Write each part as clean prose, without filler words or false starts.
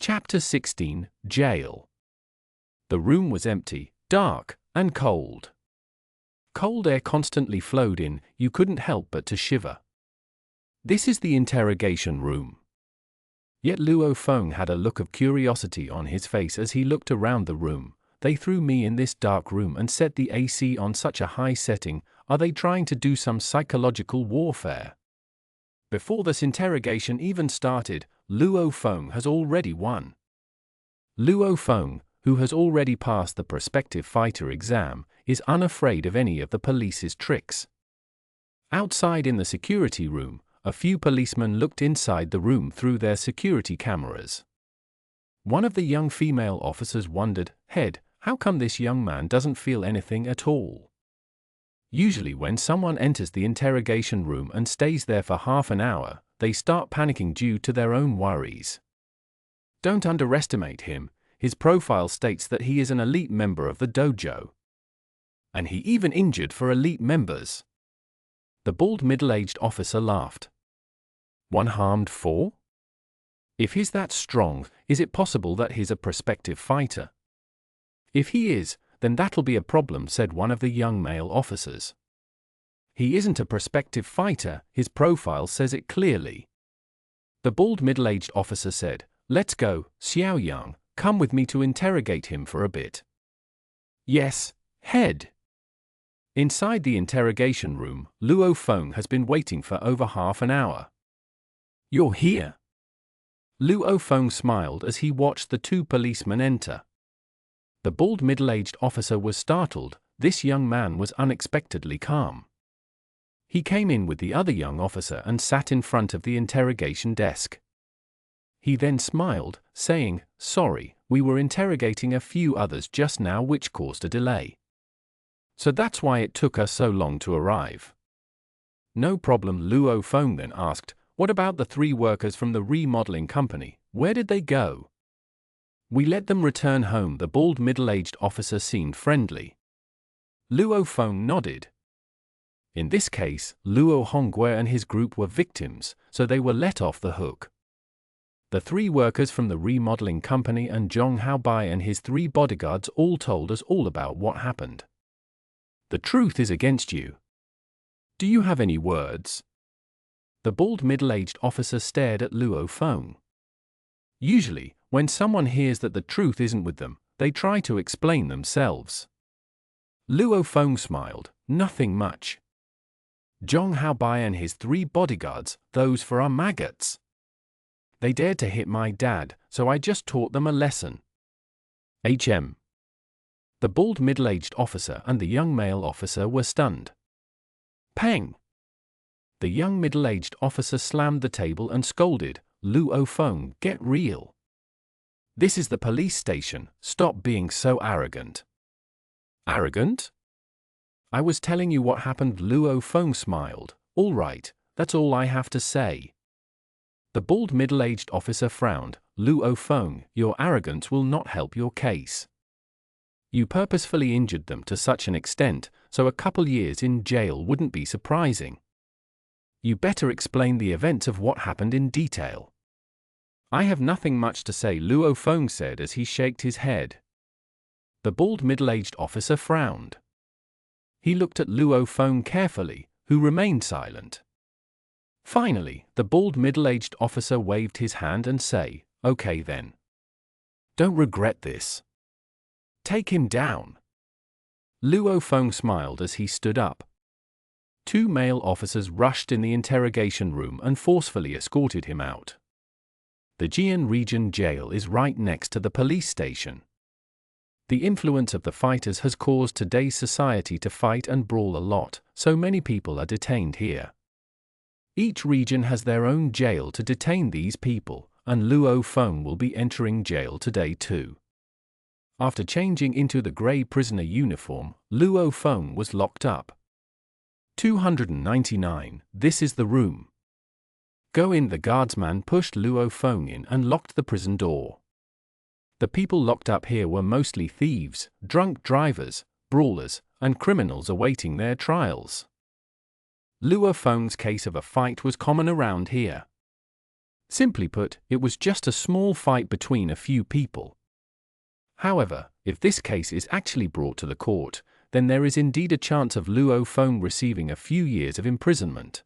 Chapter 16, Jail. The room was empty, dark, and cold. Cold air constantly flowed in, you couldn't help but to shiver. This is the interrogation room. Yet Luo Feng had a look of curiosity on his face as he looked around the room. They threw me in this dark room and set the AC on such a high setting. Are they trying to do some psychological warfare? Before this interrogation even started, Luo Feng has already won. Luo Feng, who has already passed the prospective fighter exam, is unafraid of any of the police's tricks. Outside in the security room, a few policemen looked inside the room through their security cameras. One of the young female officers wondered, "Head, how come this young man doesn't feel anything at all?" Usually when someone enters the interrogation room and stays there for half an hour, they start panicking due to their own worries. Don't underestimate him. His profile states that he is an elite member of the dojo. And he even injured for elite members. The bald middle-aged officer laughed. One harmed four? If he's that strong, is it possible that he's a prospective fighter? If he is, then that'll be a problem, said one of the young male officers. He isn't a prospective fighter, his profile says it clearly. The bald middle-aged officer said, "Let's go, Xiaoyang, come with me to interrogate him for a bit." "Yes, head." Inside the interrogation room, Luo Feng has been waiting for over half an hour. "You're here?" Luo Feng smiled as he watched the two policemen enter. The bald middle-aged officer was startled. This young man was unexpectedly calm. He came in with the other young officer and sat in front of the interrogation desk. He then smiled, saying, "Sorry, we were interrogating a few others just now which caused a delay. So that's why it took us so long to arrive." "No problem," Luo Feng then asked, "What about the three workers from the remodeling company? Where did they go?" "We let them return home." The bald middle-aged officer seemed friendly. Luo Feng nodded. In this case, Luo Honggue and his group were victims, so they were let off the hook. The three workers from the remodeling company and Zhong Haobai and his three bodyguards all told us all about what happened. The truth is against you. Do you have any words? The bald middle-aged officer stared at Luo Feng. Usually, when someone hears that the truth isn't with them, they try to explain themselves. Luo Feng smiled, "Nothing much. Zhong Haobai and his three bodyguards, those for our maggots. They dared to hit my dad, so I just taught them a lesson." The bald middle-aged officer and the young male officer were stunned. Pang! The young middle-aged officer slammed the table and scolded, "Luo Feng, get real. This is the police station, stop being so arrogant." "Arrogant? I was telling you what happened." Luo Feng smiled. "All right, that's all I have to say." The bald middle-aged officer frowned. "Luo Feng, your arrogance will not help your case. You purposefully injured them to such an extent, so a couple years in jail wouldn't be surprising. You better explain the events of what happened in detail." "I have nothing much to say," Luo Feng said as he shook his head. The bald middle-aged officer frowned. He looked at Luo Feng carefully, who remained silent. Finally, the bald middle-aged officer waved his hand and said, "Okay then. Don't regret this. Take him down." Luo Feng smiled as he stood up. Two male officers rushed in the interrogation room and forcefully escorted him out. The Jian Region Jail is right next to the police station. The influence of the fighters has caused today's society to fight and brawl a lot, so many people are detained here. Each region has their own jail to detain these people, and Luo Feng will be entering jail today too. After changing into the grey prisoner uniform, Luo Feng was locked up. 299, this is the room. Go in. The guardsman pushed Luo Feng in and locked the prison door. The people locked up here were mostly thieves, drunk drivers, brawlers, and criminals awaiting their trials. Luo Feng's case of a fight was common around here. Simply put, it was just a small fight between a few people. However, if this case is actually brought to the court, then there is indeed a chance of Luo Feng receiving a few years of imprisonment.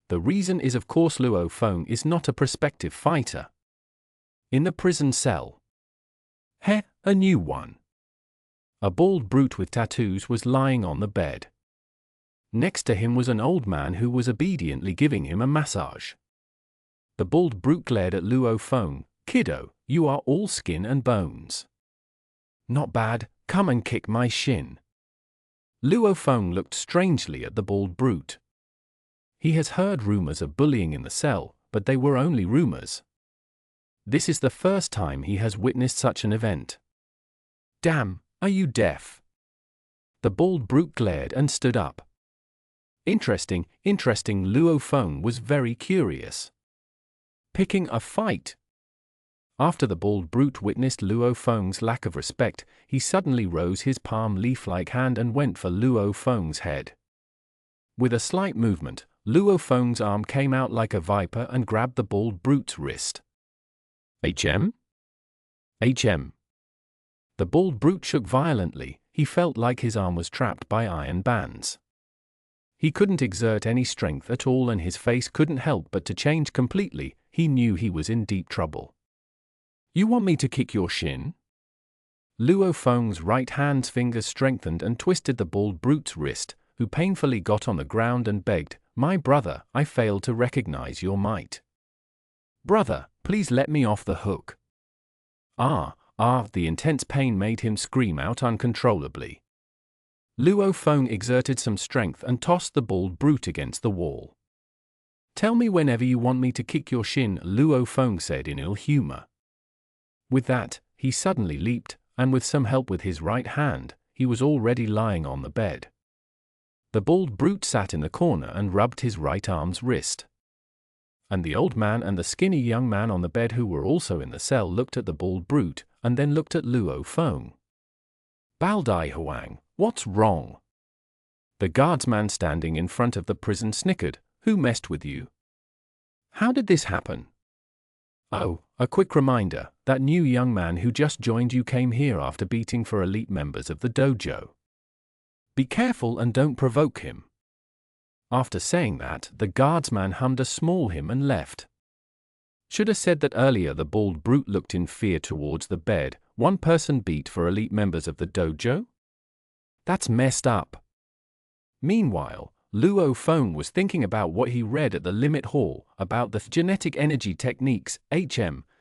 The reason is, of course, Luo Feng is not a prospective fighter. In the prison cell. A new one. A bald brute with tattoos was lying on the bed. Next to him was an old man who was obediently giving him a massage. The bald brute glared at Luo Feng. "Kiddo, you are all skin and bones." "Not bad, come and kick my shin." Luo Feng looked strangely at the bald brute. He has heard rumors of bullying in the cell, but they were only rumors. This is the first time he has witnessed such an event. "Damn, are you deaf?" The bald brute glared and stood up. Interesting, Luo Feng was very curious. Picking a fight? After the bald brute witnessed Luo Feng's lack of respect, he suddenly rose his palm leaf-like hand and went for Luo Feng's head. With a slight movement, Luo Feng's arm came out like a viper and grabbed the bald brute's wrist. HM? The bald brute shook violently. He felt like his arm was trapped by iron bands. He couldn't exert any strength at all and his face couldn't help but to change completely. He knew he was in deep trouble. "You want me to kick your shin?" Luo Feng's right hand's fingers strengthened and twisted the bald brute's wrist, who painfully got on the ground and begged, "My brother, I failed to recognize your might. Brother, please let me off the hook." The intense pain made him scream out uncontrollably. Luo Feng exerted some strength and tossed the bald brute against the wall. "Tell me whenever you want me to kick your shin," Luo Feng said in ill humor. With that, he suddenly leaped, and with some help with his right hand, he was already lying on the bed. The bald brute sat in the corner and rubbed his right arm's wrist. And the old man and the skinny young man on the bed, who were also in the cell, looked at the bald brute, and then looked at Luo Feng. "Baldai Huang, what's wrong?" The guardsman standing in front of the prison snickered. "Who messed with you? How did this happen?" "Oh, a quick reminder, that new young man who just joined you came here after beating for elite members of the dojo. Be careful and don't provoke him." After saying that, the guardsman hummed a small hymn and left. Should have said that earlier. The bald brute looked in fear towards the bed. "One person beat for elite members of the dojo? That's messed up." Meanwhile, Luo Feng was thinking about what he read at the limit hall about the genetic energy techniques.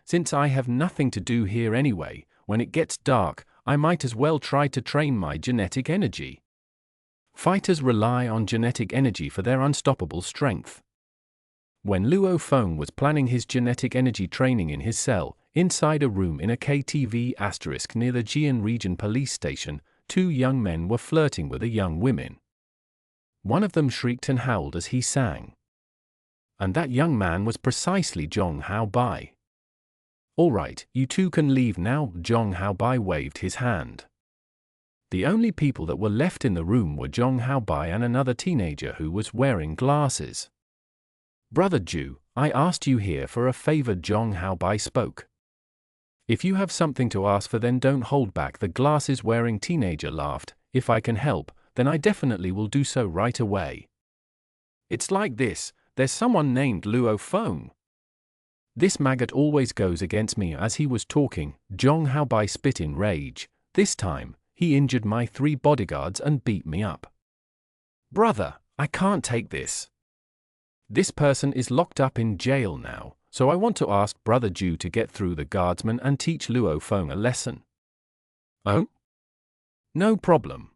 Since I have nothing to do here anyway, when it gets dark, I might as well try to train my genetic energy. Fighters rely on genetic energy for their unstoppable strength. When Luo Feng was planning his genetic energy training in his cell, inside a room in a KTV * near the Jian Region police station, two young men were flirting with a young woman. One of them shrieked and howled as he sang. And that young man was precisely Zhong Haobai. "All right, you two can leave now," Zhong Haobai waved his hand. The only people that were left in the room were Zhong Haobai and another teenager who was wearing glasses. "Brother Ju, I asked you here for a favor," Zhong Haobai spoke. "If you have something to ask for, then don't hold back," the glasses-wearing teenager laughed. "If I can help, then I definitely will do so right away. It's like this, there's someone named Luo Feng. This maggot always goes against me." As he was talking, Zhong Haobai spit in rage. "This time, he injured my 3 bodyguards and beat me up. Brother, I can't take this. This person is locked up in jail now, so I want to ask Brother Ju to get through the guardsman and teach Luo Feng a lesson." "Oh? No problem.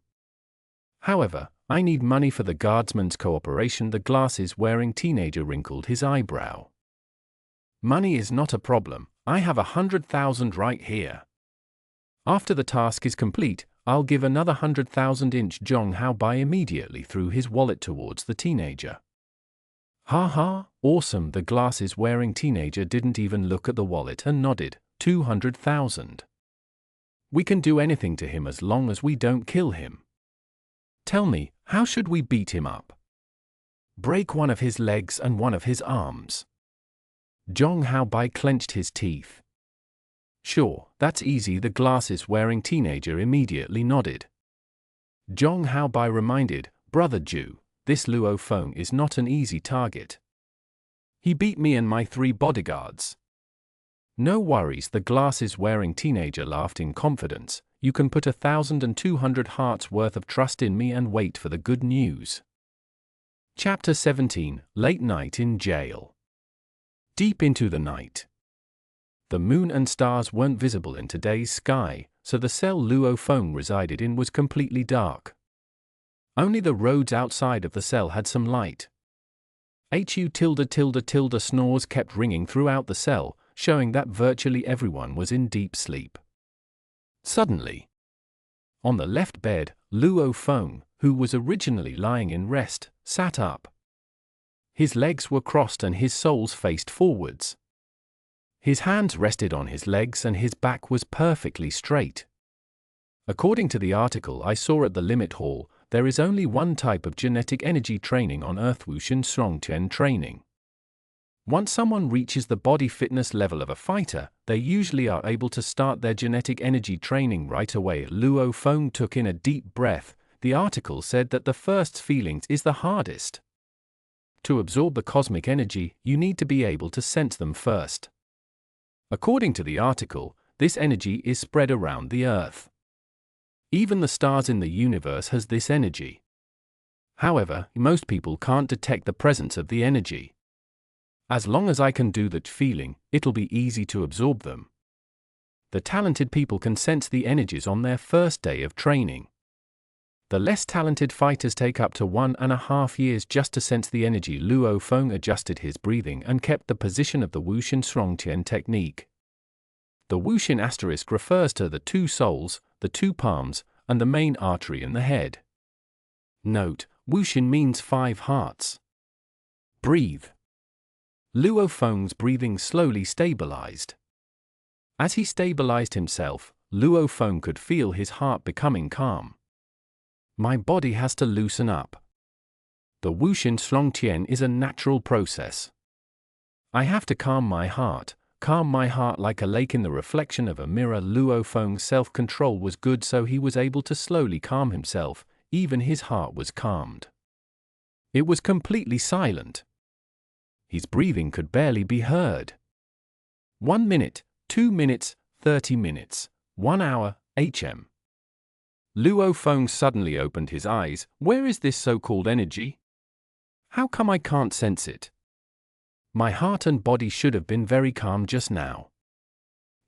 However, I need money for the guardsman's cooperation." The glasses-wearing teenager wrinkled his eyebrow. "Money is not a problem. I have 100,000 right here. After the task is complete, I'll give another 100,000 inch." Zhong Haobai immediately threw his wallet towards the teenager. "Ha ha, awesome." The glasses-wearing teenager didn't even look at the wallet and nodded. 200,000. We can do anything to him as long as we don't kill him. Tell me, how should we beat him up? Break one of his legs and one of his arms. Xuanhuan clenched his teeth. Sure, that's easy, the glasses-wearing teenager immediately nodded. Xuanhuan reminded, Brother Zhu, this Luo Feng is not an easy target. He beat me and my 3 bodyguards. No worries, the glasses-wearing teenager laughed in confidence. You can put 1,200 hearts worth of trust in me and wait for the good news. Chapter 17, Late Night in Jail. Deep into the night. The moon and stars weren't visible in today's sky, so the cell Luo Feng resided in was completely dark. Only the roads outside of the cell had some light. HU tilde snores kept ringing throughout the cell, showing that virtually everyone was in deep sleep. Suddenly, on the left bed, Luo Feng, who was originally lying in rest, sat up. His legs were crossed and his soles faced forwards. His hands rested on his legs and his back was perfectly straight. According to the article I saw at the Limit Hall, there is only one type of genetic energy training on Earth: shounen-style training. Once someone reaches the body fitness level of a fighter, they usually are able to start their genetic energy training right away. Luo Feng took in a deep breath. The article said that the first feelings is the hardest. To absorb the cosmic energy, you need to be able to sense them first. According to the article, this energy is spread around the Earth. Even the stars in the universe has this energy. However, most people can't detect the presence of the energy. As long as I can do that feeling, it'll be easy to absorb them. The talented people can sense the energies on their first day of training. The less talented fighters take up to 1.5 years just to sense the energy. Luo Feng adjusted his breathing and kept the position of the shounen-style technique. The wushin* refers to the 2 soles, the 2 palms, and the main artery in the head. Note, wushin means 5 hearts. Breathe. Luo Feng's breathing slowly stabilized. As he stabilized himself, Luo Feng could feel his heart becoming calm. My body has to loosen up. The shounen-style is a natural process. I have to calm my heart like a lake in the reflection of a mirror. Luo Feng's self-control was good, so he was able to slowly calm himself. Even his heart was calmed. It was completely silent. His breathing could barely be heard. 1 minute, 2 minutes, 30 minutes, 1 hour, HM. Luo Feng suddenly opened his eyes. Where is this so-called energy? How come I can't sense it? My heart and body should have been very calm just now.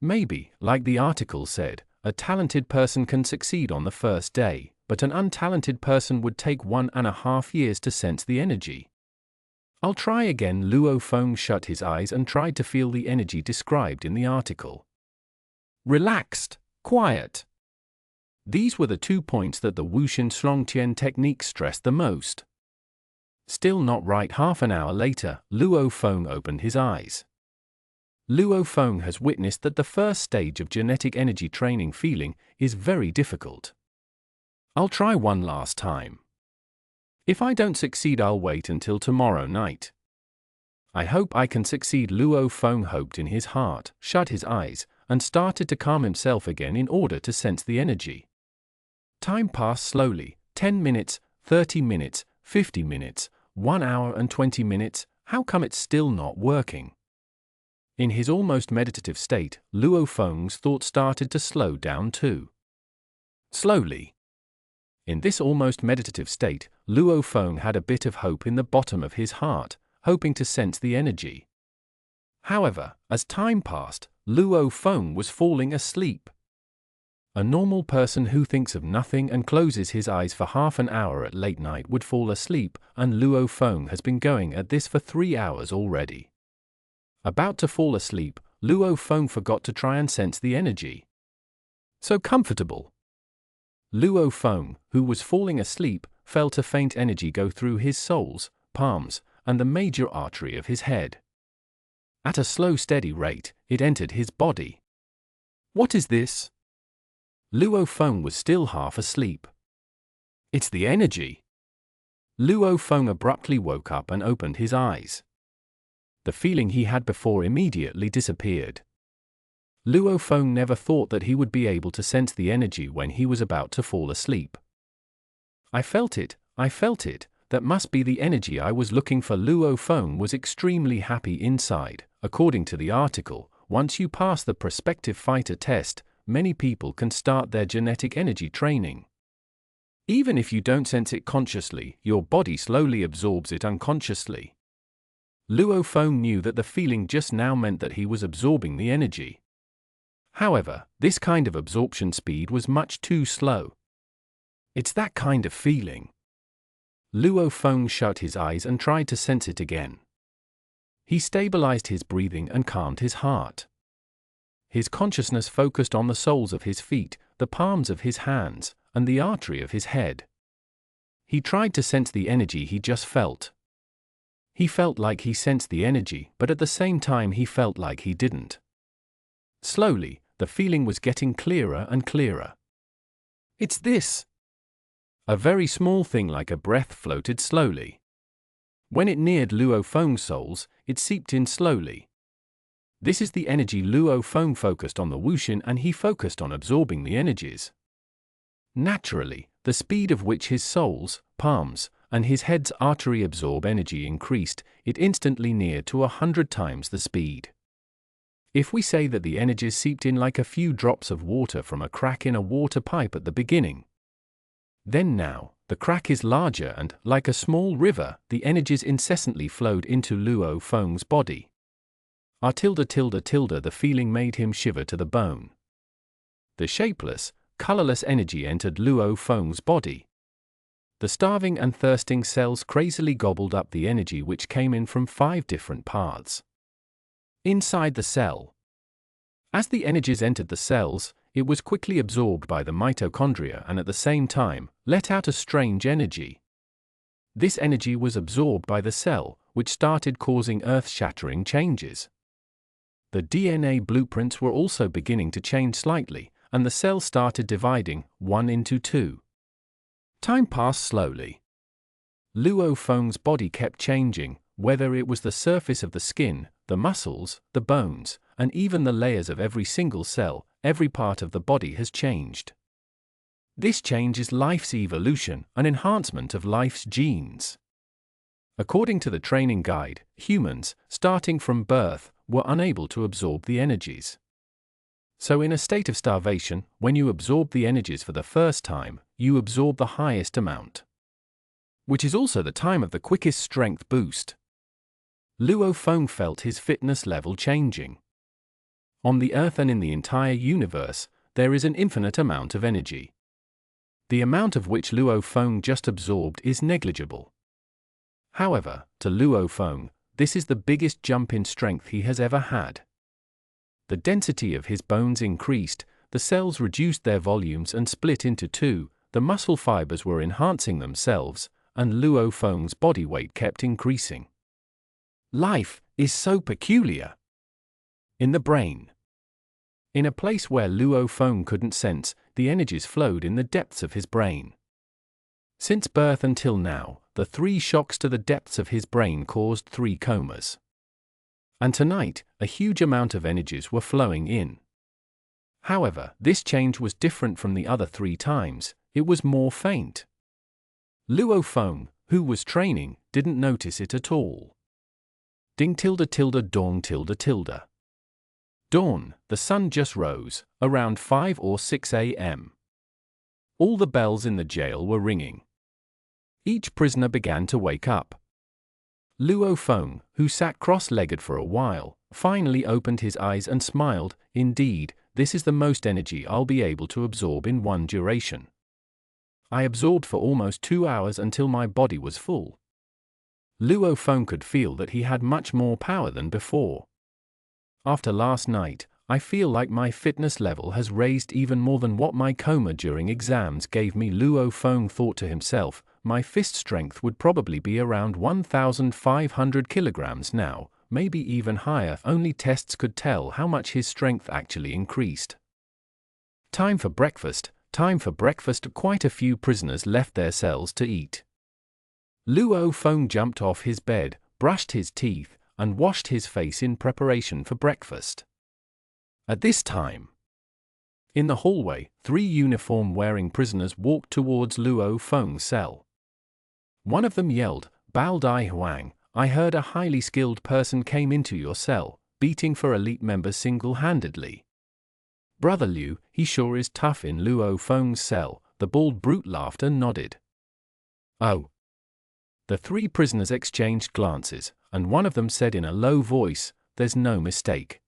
Maybe, like the article said, a talented person can succeed on the first day, but an untalented person would take 1.5 years to sense the energy. I'll try again. Luo Feng shut his eyes and tried to feel the energy described in the article. Relaxed, quiet. These were the 2 points that the shounen-style technique stressed the most. Still not right. Half an hour later, Luo Feng opened his eyes. Luo Feng has witnessed that the first stage of genetic energy training feeling is very difficult. I'll try one last time. If I don't succeed, I'll wait until tomorrow night. I hope I can succeed. Luo Feng hoped in his heart, shut his eyes, and started to calm himself again in order to sense the energy. Time passed slowly. 10 minutes, 30 minutes, 50 minutes, 1 hour and 20 minutes. How come it's still not working? In his almost meditative state, Luo Feng's thoughts started to slow down too. Slowly. In this almost meditative state, Luo Feng had a bit of hope in the bottom of his heart, hoping to sense the energy. However, as time passed, Luo Feng was falling asleep. A normal person who thinks of nothing and closes his eyes for half an hour at late night would fall asleep, and Luo Feng has been going at this for 3 hours already. About to fall asleep, Luo Feng forgot to try and sense the energy. So comfortable. Luo Feng, who was falling asleep, felt a faint energy go through his soles, palms, and the major artery of his head. At a slow, steady rate, it entered his body. What is this? Luo Feng was still half asleep. It's the energy. Luo Feng abruptly woke up and opened his eyes. the feeling he had before immediately disappeared. Luo Feng never thought that he would be able to sense the energy when he was about to fall asleep. I felt it, that must be the energy I was looking for. Luo Feng was extremely happy inside. According to the article, once you pass the prospective fighter test, many people can start their genetic energy training. Even if you don't sense it consciously, your body slowly absorbs it unconsciously. Luo Feng knew that the feeling just now meant that he was absorbing the energy. However, this kind of absorption speed was much too slow. It's that kind of feeling. Luo Feng shut his eyes and tried to sense it again. He stabilized his breathing and calmed his heart. His consciousness focused on the soles of his feet, the palms of his hands, and the artery of his head. He tried to sense the energy he just felt. He felt like he sensed the energy, but at the same time he felt like he didn't. Slowly, the feeling was getting clearer and clearer. It's this. A very small thing like a breath floated slowly. When it neared Luo Feng's soles, it seeped in slowly. This is the energy. Luo Feng focused on the wuxin and he focused on absorbing the energies. Naturally, the speed of which his soles, palms, and his head's artery absorb energy increased. It instantly neared to 100 times the speed. If we say that the energies seeped in like a few drops of water from a crack in a water pipe at the beginning, then now, the crack is larger and, like a small river, the energies incessantly flowed into Luo Feng's body. The feeling made him shiver to the bone. The shapeless, colorless energy entered Luo Feng's body. The starving and thirsting cells crazily gobbled up the energy which came in from 5 different paths. Inside the cell. As the energies entered the cells, it was quickly absorbed by the mitochondria and at the same time, let out a strange energy. This energy was absorbed by the cell, which started causing earth-shattering changes. The DNA blueprints were also beginning to change slightly, and the cell started dividing, 1 into 2. Time passed slowly. Luo Feng's body kept changing, whether it was the surface of the skin, the muscles, the bones, and even the layers of every single cell. Every part of the body has changed. This change is life's evolution, an enhancement of life's genes. According to the training guide, humans, starting from birth, were unable to absorb the energies. So in a state of starvation, when you absorb the energies for the first time, you absorb the highest amount, which is also the time of the quickest strength boost. Luo Feng felt his fitness level changing. On the Earth and in the entire universe, there is an infinite amount of energy. The amount of which Luo Feng just absorbed is negligible. However, to Luo Feng, this is the biggest jump in strength he has ever had. The density of his bones increased, the cells reduced their volumes and split into 2, the muscle fibers were enhancing themselves, and Luo Feng's body weight kept increasing. Life is so peculiar. In the brain. In a place where Luo Feng couldn't sense, the energies flowed in the depths of his brain. Since birth until now, the 3 shocks to the depths of his brain caused 3 comas. And tonight, a huge amount of energies were flowing in. However, this change was different from the other 3 times, it was more faint. Luo Feng, who was training, didn't notice it at all. Ding tilde tilde dawn tilde tilde. Dawn, the sun just rose, around 5 or 6 a.m. All the bells in the jail were ringing. Each prisoner began to wake up. Luo Feng, who sat cross-legged for a while, finally opened his eyes and smiled. Indeed, this is the most energy I'll be able to absorb in one duration. I absorbed for almost 2 hours until my body was full. Luo Feng could feel that he had much more power than before. After last night, I feel like my fitness level has raised even more than what my coma during exams gave me. Luo Feng thought to himself, my fist strength would probably be around 1,500 kilograms now, maybe even higher. Only tests could tell how much his strength actually increased. Time for breakfast, time for breakfast. Quite a few prisoners left their cells to eat. Luo Feng jumped off his bed, brushed his teeth, and washed his face in preparation for breakfast. At this time, in the hallway, 3 uniform-wearing prisoners walked towards Luo Feng's cell. One of them yelled, "Bao Dai Huang, I heard a highly skilled person came into your cell, beating for elite members single-handedly." "Brother Liu, he sure is tough in Luo Feng's cell," the bald brute laughed and nodded. "Oh." The 3 prisoners exchanged glances, and one of them said in a low voice, "There's no mistake.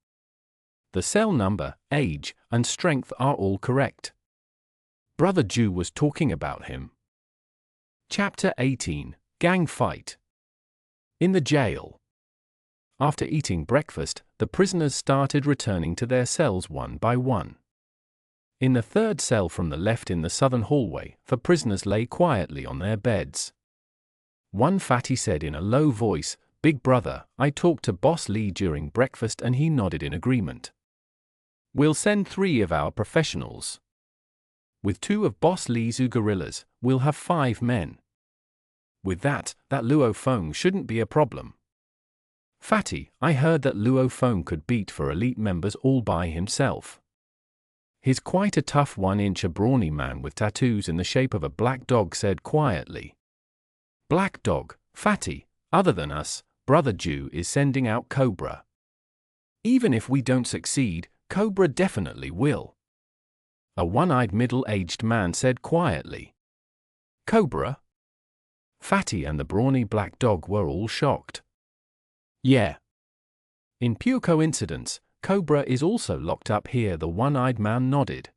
The cell number, age, and strength are all correct. Brother Ju was talking about him." Chapter 18, Gang Fight. In the jail. After eating breakfast, the prisoners started returning to their cells one by one. In the 3rd cell from the left in the southern hallway, the prisoners lay quietly on their beds. One fatty said in a low voice, "Big brother, I talked to Boss Lee during breakfast and he nodded in agreement. We'll send 3 of our professionals. With 2 of Boss Lee's gorillas, we'll have 5 men. With that Luo Feng shouldn't be a problem. Fatty, I heard that Luo Feng could beat for elite members all by himself. He's quite a tough 1-inch brawny man with tattoos in the shape of a black dog," said quietly. "Black dog, Fatty, other than us, Brother Ju is sending out Cobra. Even if we don't succeed, Cobra definitely will." A one-eyed middle-aged man said quietly. "Cobra?" Fatty and the brawny black dog were all shocked. "Yeah. In pure coincidence, Cobra is also locked up here," the one-eyed man nodded.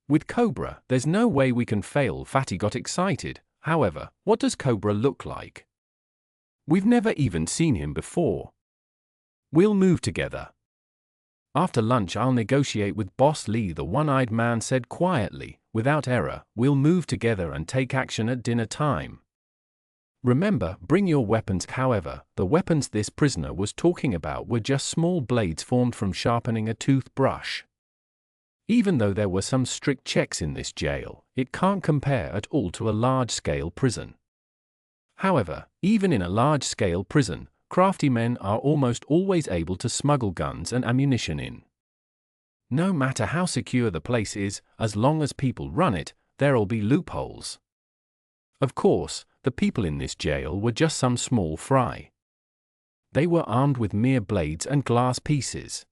"With Cobra, there's no way we can fail," Fatty got excited. "However, what does Cobra look like? We've never even seen him before." "We'll move together. After lunch I'll negotiate with Boss Lee," the one-eyed man said quietly. "Without error, we'll move together and take action at dinner time. Remember, bring your weapons." However, the weapons this prisoner was talking about were just small blades formed from sharpening a toothbrush. Even though there were some strict checks in this jail, it can't compare at all to a large-scale prison. However, even in a large-scale prison, crafty men are almost always able to smuggle guns and ammunition in. No matter how secure the place is, as long as people run it, there'll be loopholes. Of course, the people in this jail were just some small fry. They were armed with mere blades and glass pieces.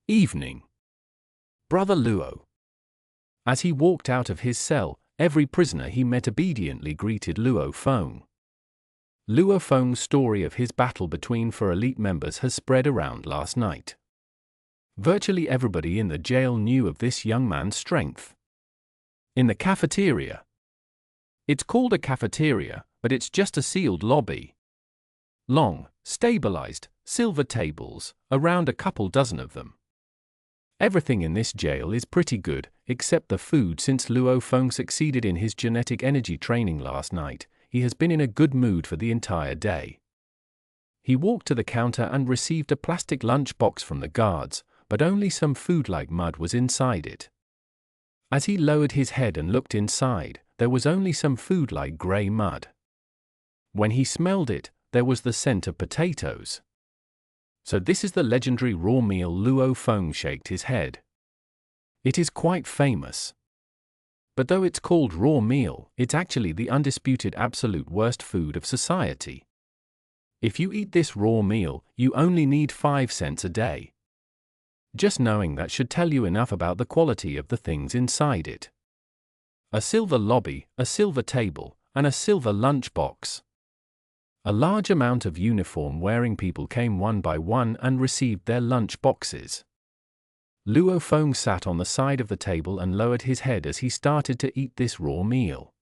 Evening. Brother Luo. As he walked out of his cell, every prisoner he met obediently greeted Luo Feng. Luo Feng's story of his battle between 4 elite members has spread around last night. Virtually everybody in the jail knew of this young man's strength. In the cafeteria. It's called a cafeteria, but it's just a sealed lobby. Long, stabilized, silver tables, around a couple dozen of them. Everything in this jail is pretty good, except the food. Since Luo Feng succeeded in his genetic energy training last night, he has been in a good mood for the entire day. He walked to the counter and received a plastic lunch box from the guards, but only some food like mud was inside it. As he lowered his head and looked inside, there was only some food like grey mud. When he smelled it, there was the scent of potatoes. "So this is the legendary raw meal." Luo Feng shaked his head. "It is quite famous. But though it's called raw meal, it's actually the undisputed absolute worst food of society. If you eat this raw meal, you only need 5 cents a day. Just knowing that should tell you enough about the quality of the things inside it. A silver lobby, a silver table, and a silver lunch box. A large amount of uniform-wearing people came one by one and received their lunch boxes. Luo Feng sat on the side of the table and lowered his head as he started to eat this raw meal.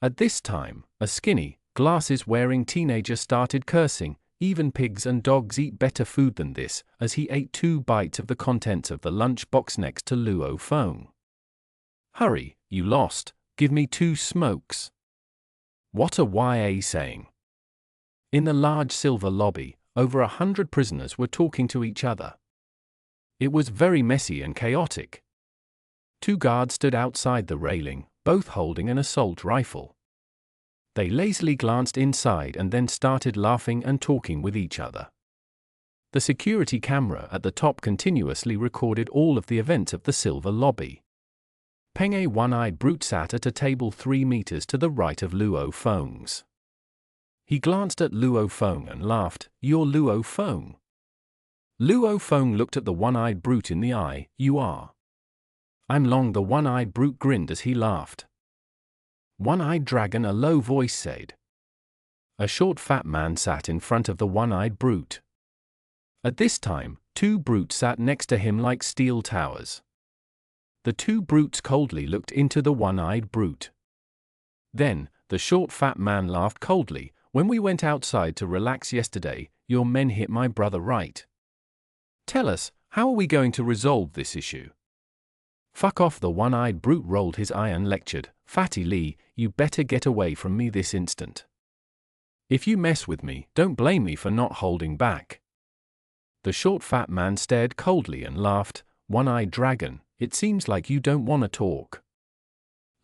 At this time, a skinny, glasses-wearing teenager started cursing. Even pigs and dogs eat better food than this, as he ate 2 bites of the contents of the lunch box next to Luo Feng. "Hurry, you lost, give me 2 smokes." What a YA saying. In the large silver lobby, over 100 prisoners were talking to each other. It was very messy and chaotic. 2 guards stood outside the railing, both holding an assault rifle. They lazily glanced inside and then started laughing and talking with each other. The security camera at the top continuously recorded all of the events of the silver lobby. Peng, a one-eyed brute, sat at a table 3 meters to the right of Luo Feng's. He glanced at Luo Feng and laughed. "You're Luo Feng." Luo Feng looked at the one-eyed brute in the eye. "You are." "I'm Long." The one-eyed brute grinned as he laughed. "One-eyed dragon," a low voice said. A short fat man sat in front of the one-eyed brute. At this time, 2 brutes sat next to him like steel towers. The 2 brutes coldly looked into the one-eyed brute. Then, the short fat man laughed coldly. "When we went outside to relax yesterday, your men hit my brother, right? Tell us, how are we going to resolve this issue?" "Fuck off." The one-eyed brute rolled his eye and lectured. "Fatty Lee, you better get away from me this instant. If you mess with me, don't blame me for not holding back." The short fat man stared coldly and laughed. "One-eyed dragon, it seems like you don't want to talk."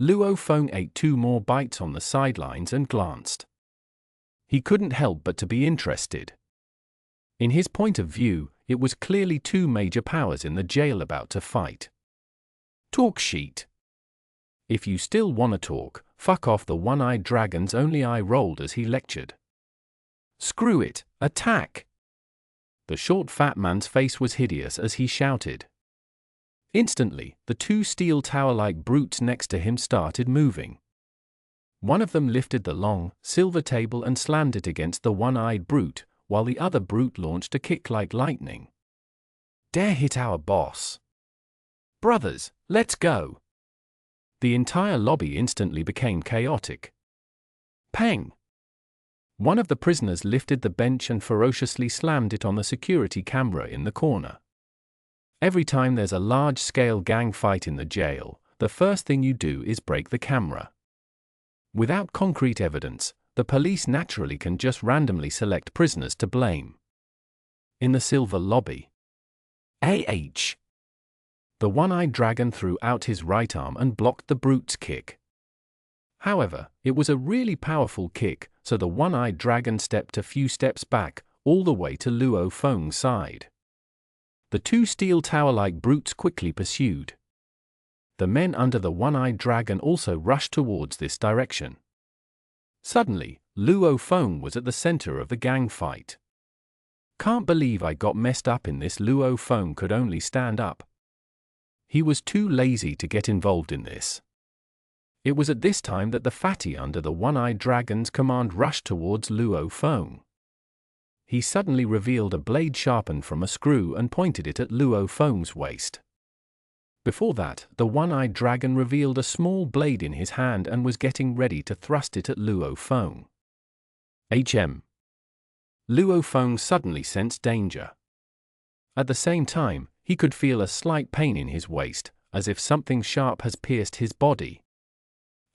Luo Feng ate 2 more bites on the sidelines and glanced. He couldn't help but to be interested. In his point of view, it was clearly 2 major powers in the jail about to fight. Talk sheet. "If you still want to talk, fuck off." The one-eyed dragon's only eye rolled as he lectured. "Screw it, attack!" The short fat man's face was hideous as he shouted. Instantly, the 2 steel tower-like brutes next to him started moving. One of them lifted the long, silver table and slammed it against the one-eyed brute, while the other brute launched a kick like lightning. "Dare hit our boss? Brothers, let's go!" The entire lobby instantly became chaotic. Pang! One of the prisoners lifted the bench and ferociously slammed it on the security camera in the corner. Every time there's a large-scale gang fight in the jail, the first thing you do is break the camera. Without concrete evidence, the police naturally can just randomly select prisoners to blame. In the silver lobby. The one-eyed dragon threw out his right arm and blocked the brute's kick. However, it was a really powerful kick, so the one-eyed dragon stepped a few steps back, all the way to Luo Feng's side. The 2 steel tower-like brutes quickly pursued. The men under the one-eyed dragon also rushed towards this direction. Suddenly, Luo Feng was at the center of the gang fight. "Can't believe I got messed up in this." Luo Feng could only stand up. He was too lazy to get involved in this. It was at this time that the fatty under the one-eyed dragon's command rushed towards Luo Feng. He suddenly revealed a blade sharpened from a screw and pointed it at Luo Feng's waist. Before that, the one-eyed dragon revealed a small blade in his hand and was getting ready to thrust it at Luo Feng. Luo Feng suddenly sensed danger. At the same time, he could feel a slight pain in his waist, as if something sharp has pierced his body.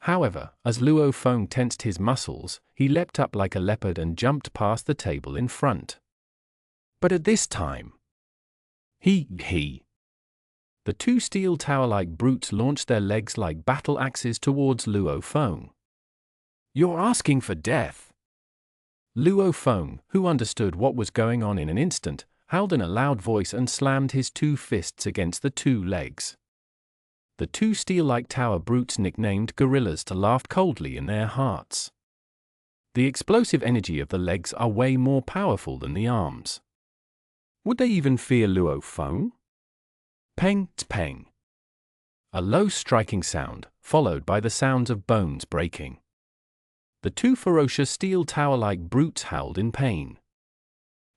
However, as Luo Feng tensed his muscles, he leapt up like a leopard and jumped past the table in front. But at this time, the 2 steel tower-like brutes launched their legs like battle axes towards Luo Feng. "You're asking for death!" Luo Feng, who understood what was going on in an instant, howled in a loud voice and slammed his 2 fists against the 2 legs. The 2 steel-like tower brutes, nicknamed gorillas, laughed coldly in their hearts. The explosive energy of the legs are way more powerful than the arms. Would they even fear Luo Feng? Peng, peng. A low striking sound, followed by the sounds of bones breaking. The 2 ferocious steel tower-like brutes howled in pain.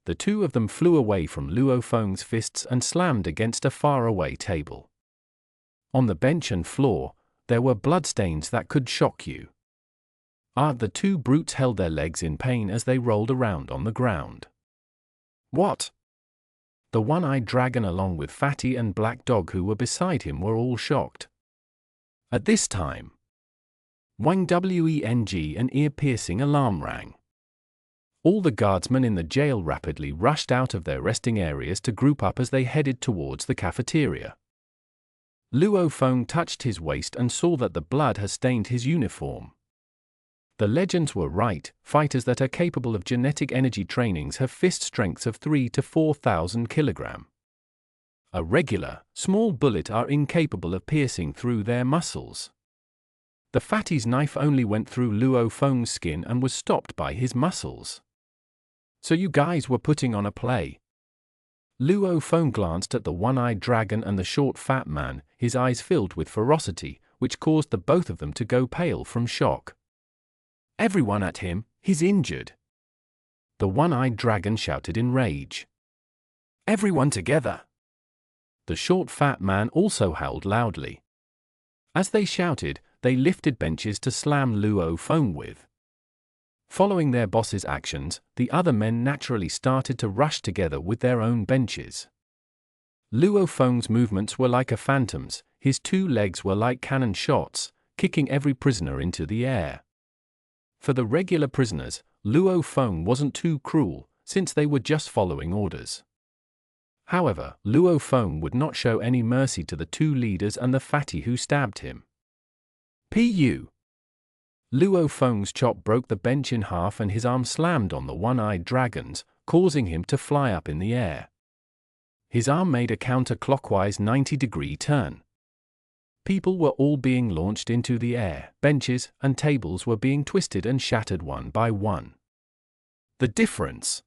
The 2 of them flew away from Luo Feng's fists and slammed against a faraway table. On the bench and floor, there were bloodstains that could shock you. The 2 brutes held their legs in pain as they rolled around on the ground. "What?" The one-eyed dragon along with Fatty and Black Dog who were beside him were all shocked. At this time, wang an ear-piercing alarm rang. All the guardsmen in the jail rapidly rushed out of their resting areas to group up as they headed towards the cafeteria. Luo Feng touched his waist and saw that the blood had stained his uniform. The legends were right. Fighters that are capable of genetic energy trainings have fist strengths of 3,000 to 4,000 kg. A regular, small bullet are incapable of piercing through their muscles. The fatty's knife only went through Luo Feng's skin and was stopped by his muscles. So you guys were putting on a play. Luo Feng glanced at the one-eyed dragon and the short fat man, his eyes filled with ferocity, which caused the both of them to go pale from shock. Everyone at him, he's injured. The one-eyed dragon shouted in rage. Everyone together. The short fat man also howled loudly. As they shouted, they lifted benches to slam Luo Feng with. Following their boss's actions, the other men naturally started to rush together with their own benches. Luo Feng's movements were like a phantom's, his two legs were like cannon shots, kicking every prisoner into the air. For the regular prisoners, Luo Feng wasn't too cruel, since they were just following orders. However, Luo Feng would not show any mercy to the two leaders and the fatty who stabbed him. Pu! Luo Feng's chop broke the bench in half and his arm slammed on the one-eyed dragon's, causing him to fly up in the air. His arm made a counterclockwise 90-degree turn. People were all being launched into the air, benches and tables were being twisted and shattered one by one. The difference.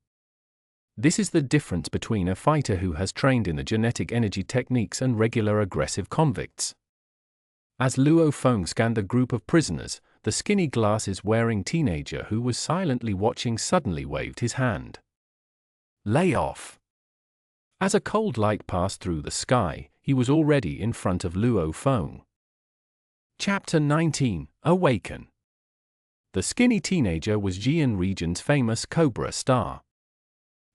This is the difference between a fighter who has trained in the genetic energy techniques and regular aggressive convicts. As Luo Feng scanned the group of prisoners, the skinny glasses-wearing teenager who was silently watching suddenly waved his hand. Lay off! As a cold light passed through the sky, he was already in front of Luo Feng. Chapter 19: Awaken. The skinny teenager was Jian region's famous Cobra star.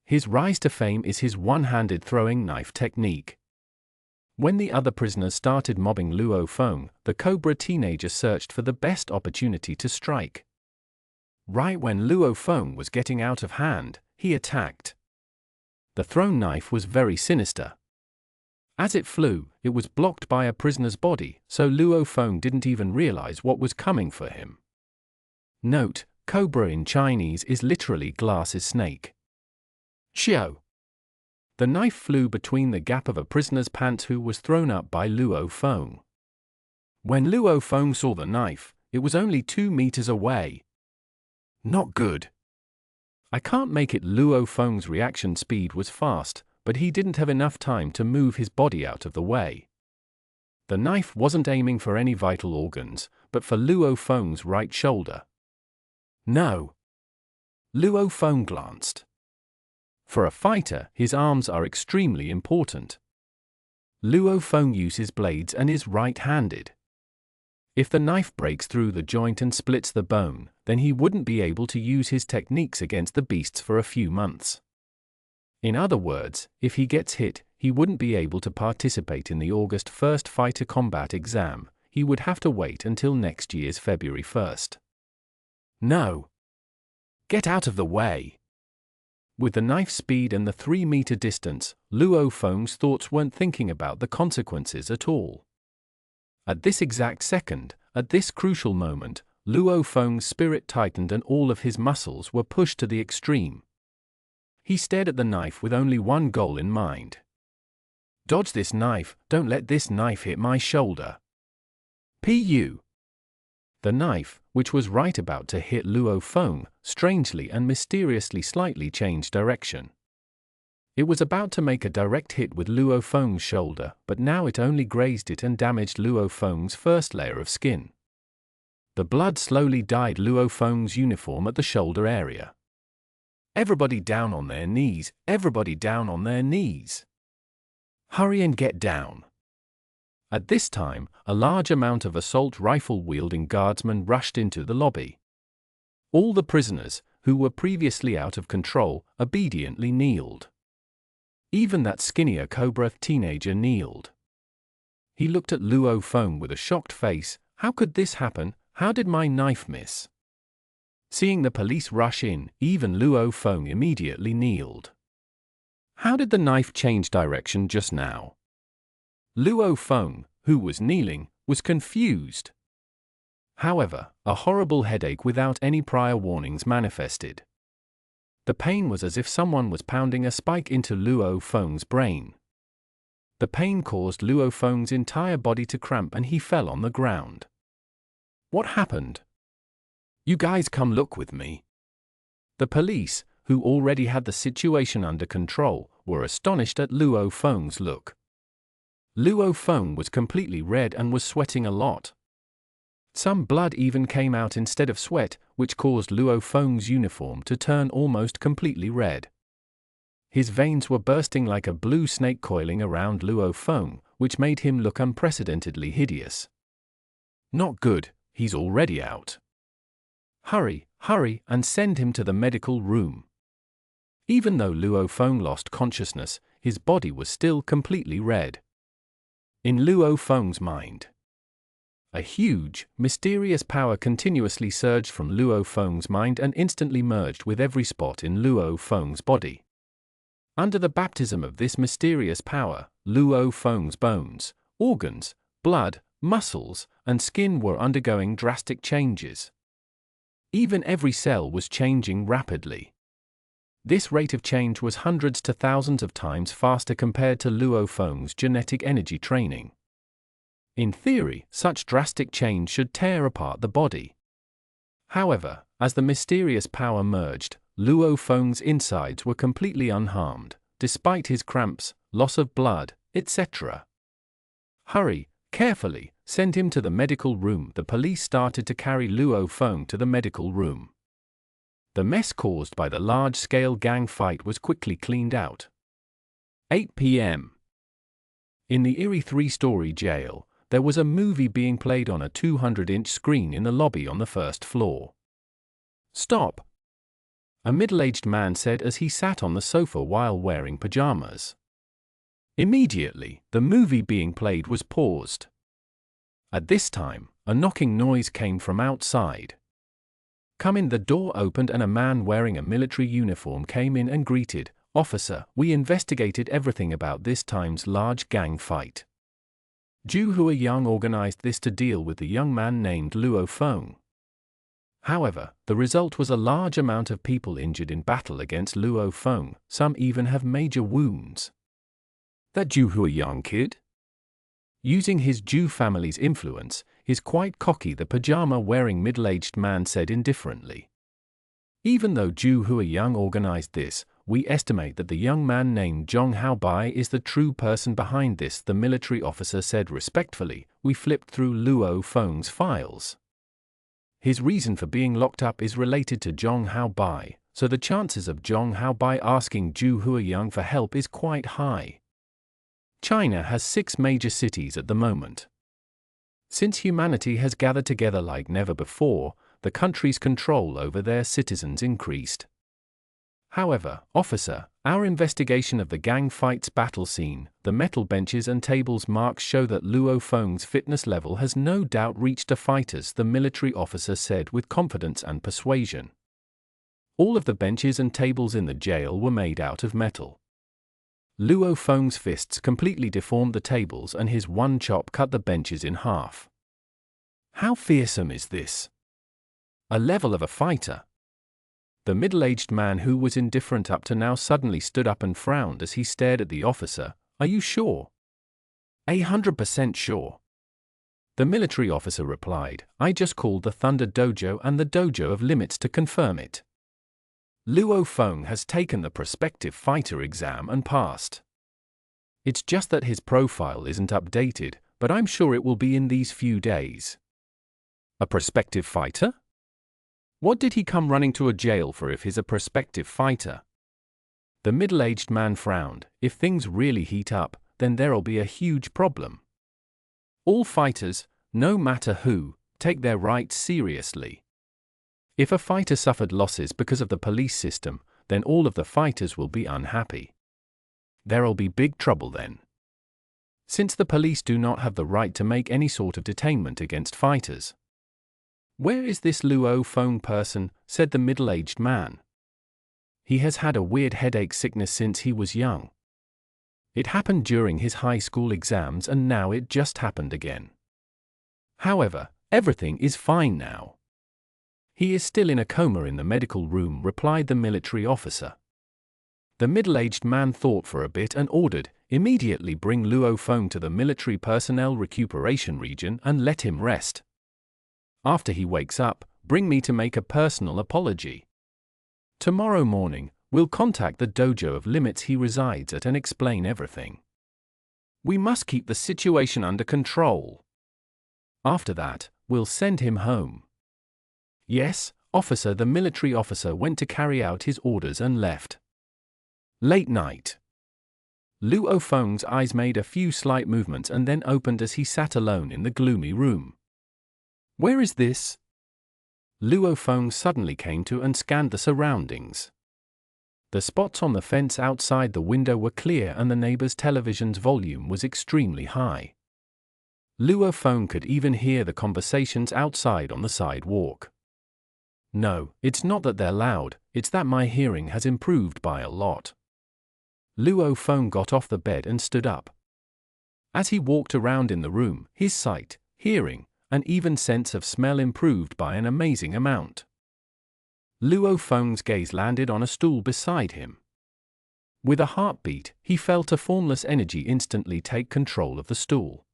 His rise to fame is his one-handed throwing knife technique. When the other prisoners started mobbing Luo Feng, the Cobra teenager searched for the best opportunity to strike. Right when Luo Feng was getting out of hand, he attacked. The thrown knife was very sinister. As it flew, it was blocked by a prisoner's body, so Luo Feng didn't even realize what was coming for him. Note: Cobra in Chinese is literally glass's snake. Xiao. The knife flew between the gap of a prisoner's pants who was thrown up by Luo Feng. When Luo Feng saw the knife, it was only 2 meters away. Not good. I can't make it. Luo Feng's reaction speed was fast, but he didn't have enough time to move his body out of the way. The knife wasn't aiming for any vital organs, but for Luo Feng's right shoulder. No. Luo Feng glanced. For a fighter, his arms are extremely important. Luo Feng uses blades and is right-handed. If the knife breaks through the joint and splits the bone, then he wouldn't be able to use his techniques against the beasts for a few months. In other words, if he gets hit, he wouldn't be able to participate in the August 1st fighter combat exam. He would have to wait until next year's February 1st. No. Get out of the way. With the knife speed and the 3-meter distance, Luo Feng's thoughts weren't thinking about the consequences at all. At this exact second, at this crucial moment, Luo Feng's spirit tightened and all of his muscles were pushed to the extreme. He stared at the knife with only one goal in mind. Dodge this knife, don't let this knife hit my shoulder. Pu. The knife, which was right about to hit Luo Feng, strangely and mysteriously slightly changed direction. It was about to make a direct hit with Luo Feng's shoulder, but now it only grazed it and damaged Luo Feng's first layer of skin. The blood slowly dyed Luo Feng's uniform at the shoulder area. Everybody down on their knees, everybody down on their knees. Hurry and get down. At this time, a large amount of assault rifle-wielding guardsmen rushed into the lobby. All the prisoners, who were previously out of control, obediently kneeled. Even that skinnier Cobra teenager kneeled. He looked at Luo Feng with a shocked face. How could this happen? How did my knife miss? Seeing the police rush in, even Luo Feng immediately kneeled. How did the knife change direction just now? Luo Feng, who was kneeling, was confused. However, a horrible headache without any prior warnings manifested. The pain was as if someone was pounding a spike into Luo Feng's brain. The pain caused Luo Feng's entire body to cramp and he fell on the ground. What happened? You guys come look with me. The police, who already had the situation under control, were astonished at Luo Feng's look. Luo Feng was completely red and was sweating a lot. Some blood even came out instead of sweat, which caused Luo Feng's uniform to turn almost completely red. His veins were bursting like a blue snake coiling around Luo Feng, which made him look unprecedentedly hideous. Not good, he's already out. Hurry, hurry, and send him to the medical room. Even though Luo Feng lost consciousness, his body was still completely red. In Luo Feng's mind, a huge, mysterious power continuously surged from Luo Feng's mind and instantly merged with every spot in Luo Feng's body. Under the baptism of this mysterious power, Luo Feng's bones, organs, blood, muscles, and skin were undergoing drastic changes. Even every cell was changing rapidly. This rate of change was hundreds to thousands of times faster compared to Luo Feng's genetic energy training. In theory, such drastic change should tear apart the body. However, as the mysterious power merged, Luo Feng's insides were completely unharmed, despite his cramps, loss of blood, etc. Hurry, carefully, send him to the medical room. The police started to carry Luo Feng to the medical room. The mess caused by the large-scale gang fight was quickly cleaned out. 8 p.m. In the eerie three-story jail, there was a movie being played on a 200-inch screen in the lobby on the first floor. Stop! A middle-aged man said as he sat on the sofa while wearing pajamas. Immediately, the movie being played was paused. At this time, a knocking noise came from outside. Come in. The door opened and a man wearing a military uniform came in and greeted, "Officer, we investigated everything about this time's large gang fight. Xuanhuan organized this to deal with the young man named Luo Feng. However, the result was a large amount of people injured in battle against Luo Feng, some even have major wounds." That Xuanhuan kid? Using his Zhu family's influence, is quite cocky, the pajama-wearing middle-aged man said indifferently. Even though Xuanhuan organized this, we estimate that the young man named Zhong Haobai is the true person behind this, the military officer said respectfully. We flipped through Luo Feng's files. His reason for being locked up is related to Zhong Haobai, so the chances of Zhong Haobai asking Xuanhuan for help is quite high. China has 6 major cities at the moment. Since humanity has gathered together like never before, the country's control over their citizens increased. However, officer, our investigation of the gang fight's battle scene, the metal benches and tables marks show that Luo Feng's fitness level has no doubt reached a fighter's, the military officer said with confidence and persuasion. All of the benches and tables in the jail were made out of metal. Luo Feng's fists completely deformed the tables and his one chop cut the benches in half. How fearsome is this? A level of a fighter. The middle-aged man who was indifferent up to now suddenly stood up and frowned as he stared at the officer. Are you sure? 100% sure. The military officer replied, I just called the Thunder Dojo and the Dojo of Limits to confirm it. Luo Feng has taken the prospective fighter exam and passed. It's just that his profile isn't updated, but I'm sure it will be in these few days. A prospective fighter? What did he come running to a jail for if he's a prospective fighter? The middle-aged man frowned. If things really heat up, then there'll be a huge problem. All fighters, no matter who, take their rights seriously. If a fighter suffered losses because of the police system, then all of the fighters will be unhappy. There'll be big trouble then. Since the police do not have the right to make any sort of detainment against fighters. Where is this Luo Feng person? Said the middle-aged man. He has had a weird headache sickness since he was young. It happened during his high school exams and now it just happened again. However, Everything is fine now. He is still in a coma in the medical room, replied the military officer. The middle-aged man thought for a bit and ordered, immediately bring Luo Feng to the military personnel recuperation region and let him rest. After he wakes up, bring me to make a personal apology. Tomorrow morning, we'll contact the dojo of limits he resides at and explain everything. We must keep the situation under control. After that, we'll send him home. Yes, officer. The military officer went to carry out his orders and left. Late night. Luo Feng's eyes made a few slight movements and then opened as he sat alone in the gloomy room. Where is this? Luo Feng suddenly came to and scanned the surroundings. The spots on the fence outside the window were clear and the neighbor's television's volume was extremely high. Luo Feng could even hear the conversations outside on the sidewalk. No, it's not that they're loud, it's that my hearing has improved by a lot. Luo Feng got off the bed and stood up. As he walked around in the room, his sight, hearing, and even sense of smell improved by an amazing amount. Luo Feng's gaze landed on a stool beside him. With a heartbeat, he felt a formless energy instantly take control of the stool.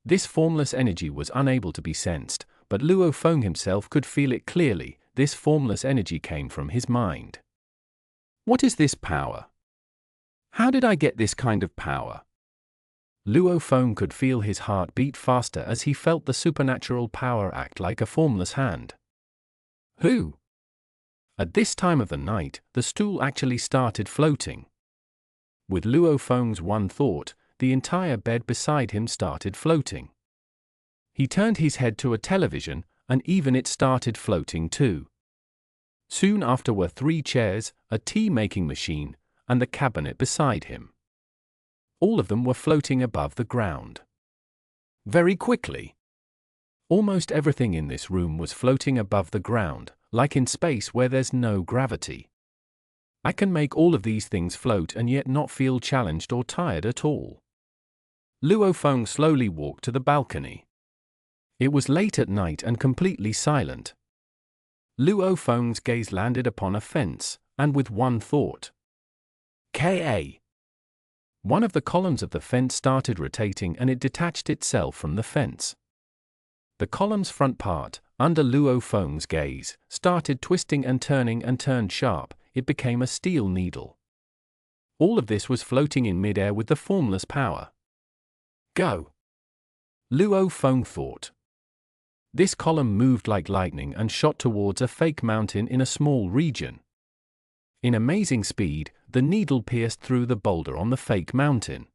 This formless energy was unable to be sensed, but Luo Feng himself could feel it clearly. This formless energy came from his mind. What is this power? How did I get this kind of power? Luo Feng could feel his heart beat faster as he felt the supernatural power act like a formless hand. Who? At this time of the night, the stool actually started floating. With Luo Feng's one thought, the entire bed beside him started floating. He turned his head to a television, and even it started floating too. Soon after were 3 chairs, a tea-making machine, and the cabinet beside him. All of them were floating above the ground. Very quickly. Almost everything in this room was floating above the ground, like in space where there's no gravity. I can make all of these things float and yet not feel challenged or tired at all. Luo Feng slowly walked to the balcony. It was late at night and completely silent. Luo Feng's gaze landed upon a fence, and with one thought. K.A. One of the columns of the fence started rotating and it detached itself from the fence. The column's front part, under Luo Feng's gaze, started twisting and turned sharp. It became a steel needle. All of this was floating in mid-air with the formless power. Go! Luo Feng thought. This column moved like lightning and shot towards a fake mountain in a small region. In amazing speed, the needle pierced through the boulder on the fake mountain.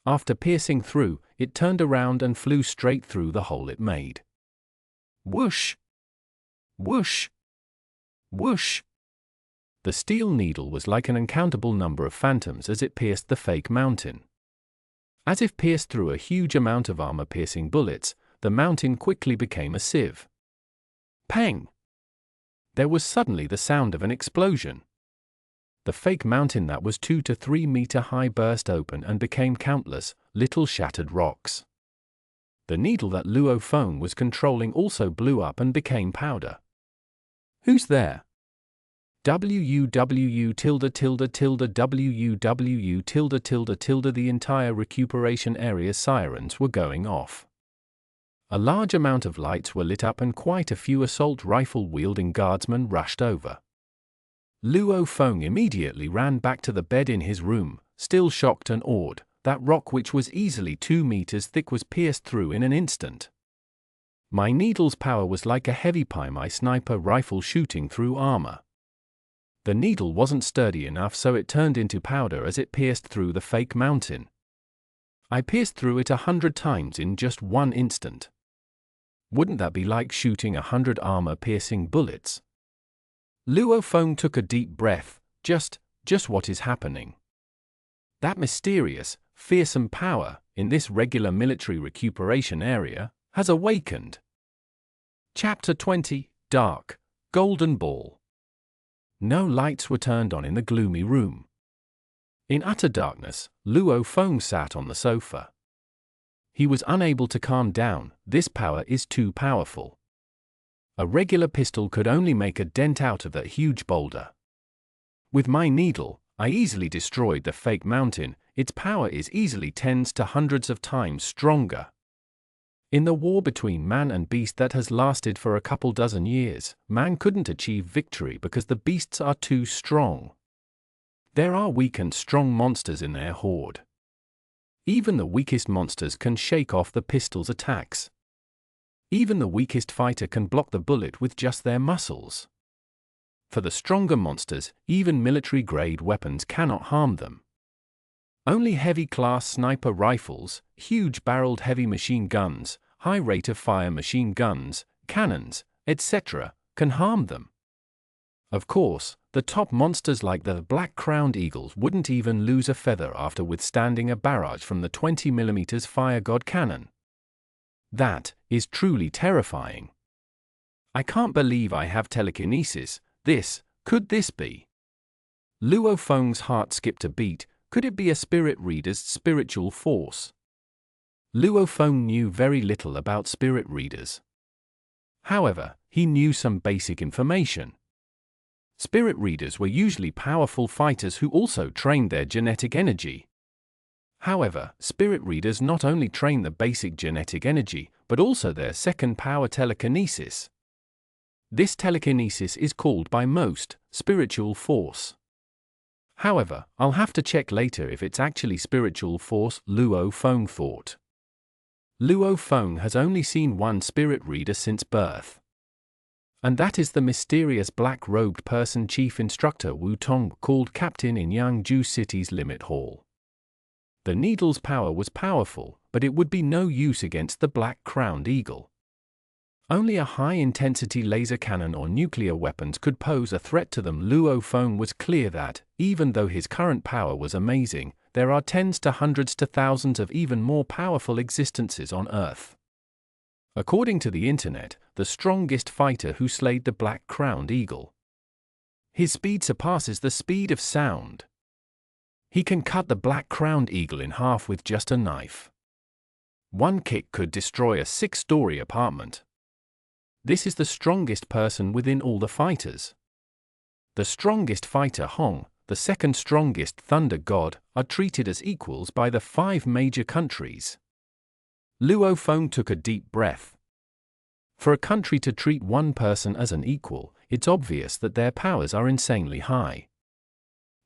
After piercing through, it turned around and flew straight through the hole it made. Whoosh! Whoosh! Whoosh! The steel needle was like an uncountable number of phantoms as it pierced the fake mountain. As if pierced through a huge amount of armor-piercing bullets, the mountain quickly became a sieve. Pang! There was suddenly the sound of an explosion. The fake mountain that was 2 to 3 meter high burst open and became countless, little shattered rocks. The needle that Luo Feng was controlling also blew up and became powder. Who's there? WUWU tilde tilde tilde WUWU tilde tilde tilde. The entire recuperation area sirens were going off. A large amount of lights were lit up and quite a few assault rifle-wielding guardsmen rushed over. Luo Feng immediately ran back to the bed in his room, still shocked and awed. That rock, which was easily 2 meters thick, was pierced through in an instant. My needle's power was like a heavy PMI sniper rifle shooting through armor. The needle wasn't sturdy enough, so it turned into powder as it pierced through the fake mountain. I pierced through it 100 times in just 1 instant. Wouldn't that be like shooting 100 armor-piercing bullets? Luo Feng took a deep breath. Just what is happening? That mysterious, fearsome power, in this regular military recuperation area, has awakened. Chapter 20, Dark, Golden Ball. No lights were turned on in the gloomy room. In utter darkness, Luo Feng sat on the sofa. he was unable to calm down. This power is too powerful. A regular pistol could only make a dent out of that huge boulder. With my needle, I easily destroyed the fake mountain. Its power is easily tens to hundreds of times stronger. In the war between man and beast that has lasted for a couple dozen years, man couldn't achieve victory because the beasts are too strong. There are weak and strong monsters in their horde. Even the weakest monsters can shake off the pistol's attacks. Even the weakest fighter can block the bullet with just their muscles. For the stronger monsters, even military-grade weapons cannot harm them. Only heavy-class sniper rifles, huge-barreled heavy machine guns, high rate of fire machine guns, cannons, etc., can harm them. Of course, the top monsters like the black-crowned eagles wouldn't even lose a feather after withstanding a barrage from the 20mm Fire God cannon. That is truly terrifying. I can't believe I have telekinesis. Could this be? Luo Feng's heart skipped a beat. Could it be a spirit reader's spiritual force? Luo Feng knew very little about spirit readers. However, he knew some basic information. Spirit readers were usually powerful fighters who also trained their genetic energy. However, spirit readers not only train the basic genetic energy, but also their second power, telekinesis. This telekinesis is called by most spiritual force. However, I'll have to check later if it's actually spiritual force, Luo Feng thought. Luo Feng has only seen one spirit reader since birth. And that is the mysterious black-robed person Chief Instructor Wu Tong called Captain in Yangzhou City's Limit Hall. The needle's power was powerful, but it would be no use against the black-crowned eagle. Only a high-intensity laser cannon or nuclear weapons could pose a threat to them. Luo Feng was clear that, even though his current power was amazing, there are tens to hundreds to thousands of even more powerful existences on Earth. According to the internet, the strongest fighter who slayed the black-crowned eagle. His speed surpasses the speed of sound. He can cut the black-crowned eagle in half with just a knife. One kick could destroy a 6-story apartment. This is the strongest person within all the fighters. The strongest fighter Hong, the second strongest thunder god, are treated as equals by the 5 major countries. Luo Feng took a deep breath. For a country to treat one person as an equal, it's obvious that their powers are insanely high.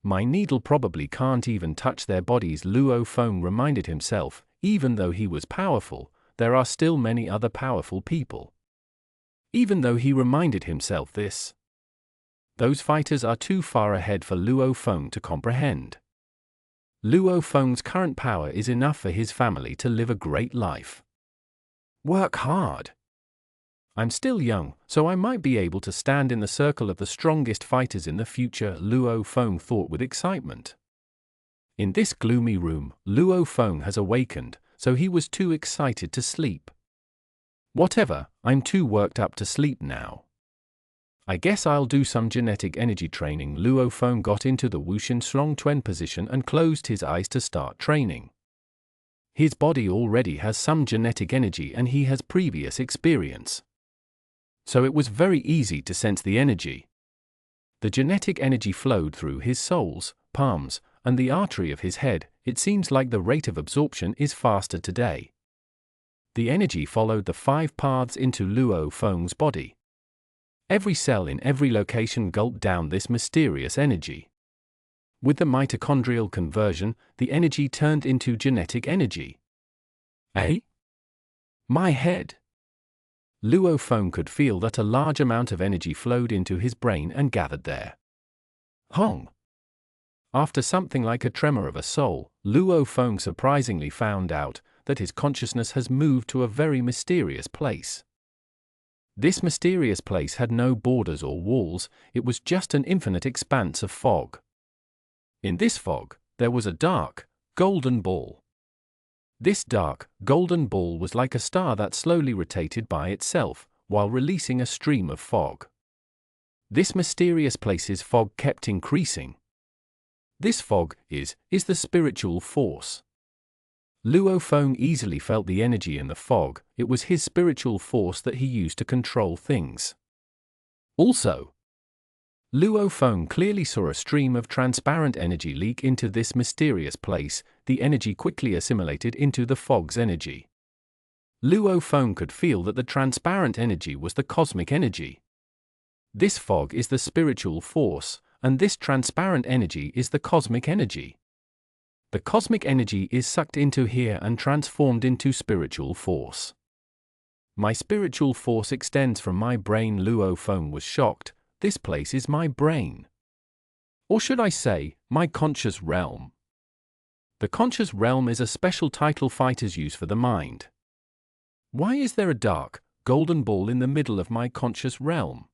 My needle probably can't even touch their bodies, Luo Feng reminded himself. Even though he was powerful, there are still many other powerful people. Even though he reminded himself this, those fighters are too far ahead for Luo Feng to comprehend. Luo Feng's current power is enough for his family to live a great life. Work hard. I'm still young, so I might be able to stand in the circle of the strongest fighters in the future, Luo Feng thought with excitement. In this gloomy room, Luo Feng has awakened, so he was too excited to sleep. Whatever, I'm too worked up to sleep now. I guess I'll do some genetic energy training. Luo Feng got into the Wuxin Slong-Tuen position and closed his eyes to start training. His body already has some genetic energy and he has previous experience. So it was very easy to sense the energy. The genetic energy flowed through his soles, palms, and the artery of his head. It seems like the rate of absorption is faster today. The energy followed the 5 paths into Luo Feng's body. Every cell in every location gulped down this mysterious energy. With the mitochondrial conversion, the energy turned into genetic energy. Eh? My head. Luo Feng could feel that a large amount of energy flowed into his brain and gathered there. Hong. After something like a tremor of a soul, Luo Feng surprisingly found out that his consciousness has moved to a very mysterious place. This mysterious place had no borders or walls, it was just an infinite expanse of fog. In this fog, there was a dark, golden ball. This dark, golden ball was like a star that slowly rotated by itself, while releasing a stream of fog. This mysterious place's fog kept increasing. This fog is the spiritual force. Luo Feng easily felt the energy in the fog. It was his spiritual force that he used to control things. Also, Luo Feng clearly saw a stream of transparent energy leak into this mysterious place. The energy quickly assimilated into the fog's energy. Luo Feng could feel that the transparent energy was the cosmic energy. This fog is the spiritual force, and this transparent energy is the cosmic energy. The cosmic energy is sucked into here and transformed into spiritual force. My spiritual force extends from my brain. Luo Feng was shocked. This place is my brain. Or should I say, my conscious realm. The conscious realm is a special title fighters use for the mind. Why is there a dark, golden ball in the middle of my conscious realm?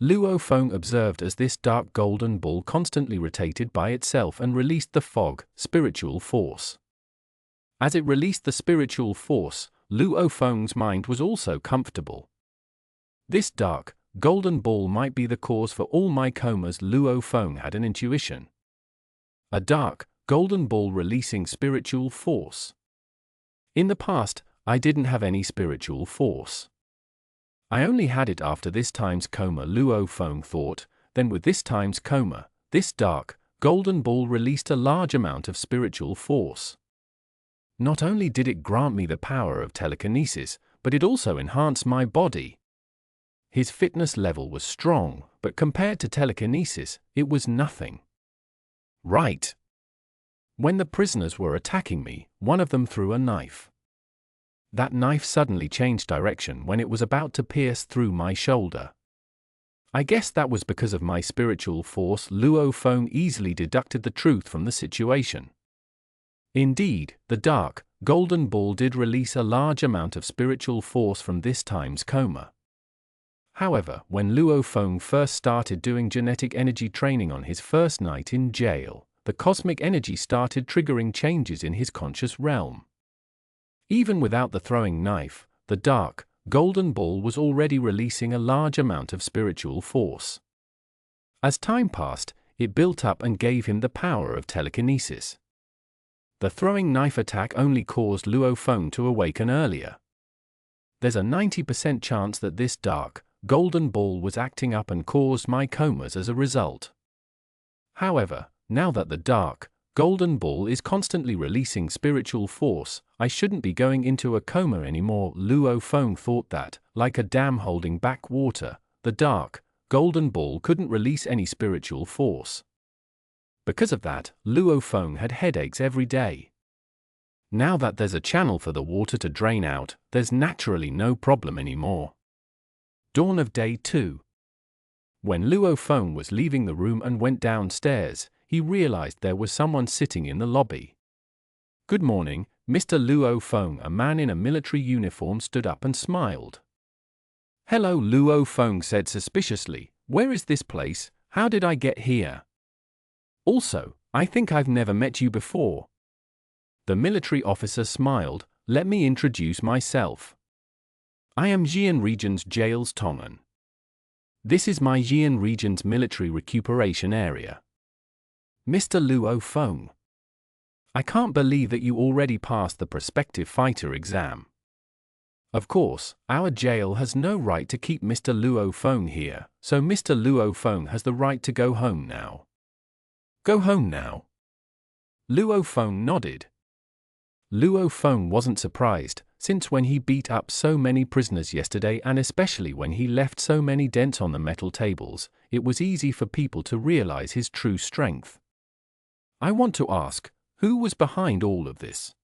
Luo Feng observed as this dark golden ball constantly rotated by itself and released the fog, spiritual force. As it released the spiritual force, Luo Feng's mind was also comfortable. This dark, golden ball might be the cause for all my comas. Luo Feng had an intuition. A dark, golden ball releasing spiritual force. In the past, I didn't have any spiritual force. I only had it after this time's coma. Luo Feng thought. Then with this time's coma, this dark, golden ball released a large amount of spiritual force. Not only did it grant me the power of telekinesis, but it also enhanced my body. His fitness level was strong, but compared to telekinesis, it was nothing. Right. When the prisoners were attacking me, one of them threw a knife. That knife suddenly changed direction when it was about to pierce through my shoulder. I guess that was because of my spiritual force. Luo Feng easily deducted the truth from the situation. Indeed, the dark, golden ball did release a large amount of spiritual force from this time's coma. However, when Luo Feng first started doing genetic energy training on his first night in jail, the cosmic energy started triggering changes in his conscious realm. Even without the throwing knife, the dark, golden ball was already releasing a large amount of spiritual force. As time passed, it built up and gave him the power of telekinesis. The throwing knife attack only caused Luo Feng to awaken earlier. There's a 90% chance that this dark, golden ball was acting up and caused my comas as a result. However, now that the dark, golden ball is constantly releasing spiritual force, I shouldn't be going into a coma anymore. Luo Feng thought that, like a dam holding back water, the dark, golden ball couldn't release any spiritual force. Because of that, Luo Feng had headaches every day. Now that there's a channel for the water to drain out, there's naturally no problem anymore. Dawn of Day 2. When Luo Feng was leaving the room and went downstairs, he realized there was someone sitting in the lobby. Good morning, Mr. Luo Feng. A man in a military uniform stood up and smiled. Hello, Luo Feng said suspiciously. Where is this place? How did I get here? Also, I think I've never met you before. The military officer smiled. Let me introduce myself. I am Xi'an Region's jail's Tongan. This is my Xi'an Region's military recuperation area. Mr. Luo Feng. I can't believe that you already passed the prospective fighter exam. Of course, our jail has no right to keep Mr. Luo Feng here, so Mr. Luo Feng has the right to go home now. Go home now? Luo Feng nodded. Luo Feng wasn't surprised, since when he beat up so many prisoners yesterday and especially when he left so many dents on the metal tables, it was easy for people to realize his true strength. I want to ask, who was behind all of this?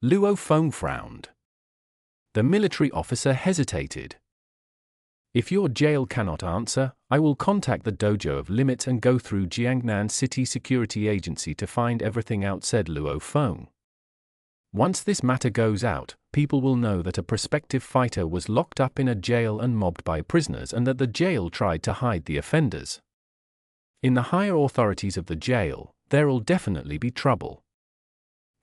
Luo Feng frowned. The military officer hesitated. If your jail cannot answer, I will contact the dojo of limits and go through Jiangnan City Security Agency to find everything out, said Luo Feng. Once this matter goes out, people will know that a prospective fighter was locked up in a jail and mobbed by prisoners and that the jail tried to hide the offenders. In the higher authorities of the jail, there'll definitely be trouble.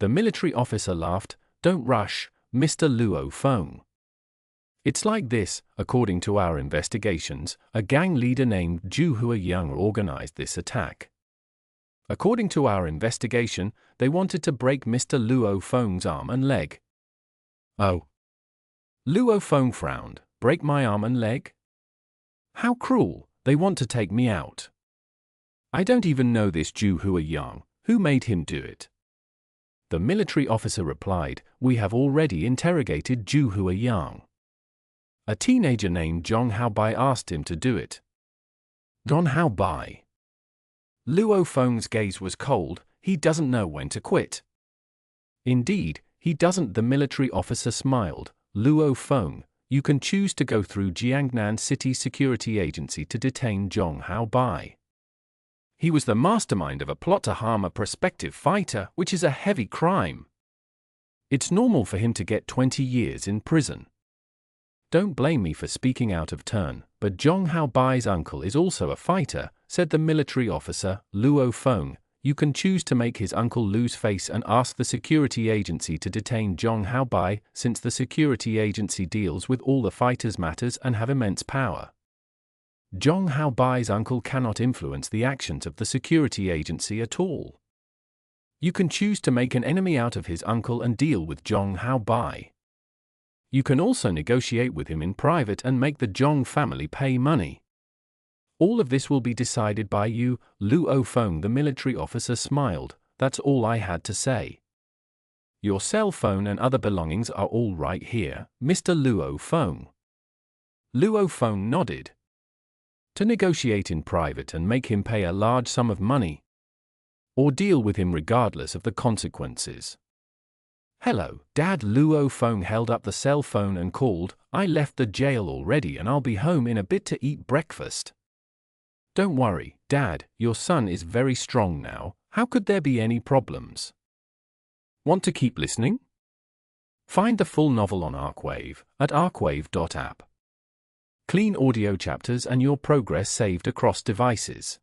The military officer laughed. Don't rush, Mr. Luo Feng. It's like this, according to our investigations, a gang leader named Zhu Huayang organized this attack. According to our investigation, they wanted to break Mr. Luo Feng's arm and leg. Oh. Luo Feng frowned. Break my arm and leg? How cruel, they want to take me out. I don't even know this Xuanhuan. Who made him do it? The military officer replied, we have already interrogated Xuanhuan. A teenager named Zhong Haobai asked him to do it. Zhong Haobai. Luo Feng's gaze was cold. He doesn't know when to quit. Indeed, he doesn't. The military officer smiled. Luo Feng, you can choose to go through Jiangnan City Security Agency to detain Zhong Haobai. He was the mastermind of a plot to harm a prospective fighter, which is a heavy crime. It's normal for him to get 20 years in prison. Don't blame me for speaking out of turn, but Zhong Haobai's uncle is also a fighter, said the military officer. Luo Feng, you can choose to make his uncle lose face and ask the security agency to detain Zhong Haobai, since the security agency deals with all the fighters' matters and have immense power. Zhong Haobai's uncle cannot influence the actions of the security agency at all. You can choose to make an enemy out of his uncle and deal with Zhong Haobai. You can also negotiate with him in private and make the Zhong family pay money. All of this will be decided by you, Luo Feng. The military officer smiled. That's all I had to say. Your cell phone and other belongings are all right here, Mr. Luo Feng. Luo Feng nodded. To negotiate in private and make him pay a large sum of money, or deal with him regardless of the consequences. Hello, Dad. Luo Feng held up the cell phone and called. I left the jail already and I'll be home in a bit to eat breakfast. Don't worry, Dad, your son is very strong now. How could there be any problems? Want to keep listening? Find the full novel on Arcwave at arcwave.app. Clean audio chapters and your progress saved across devices.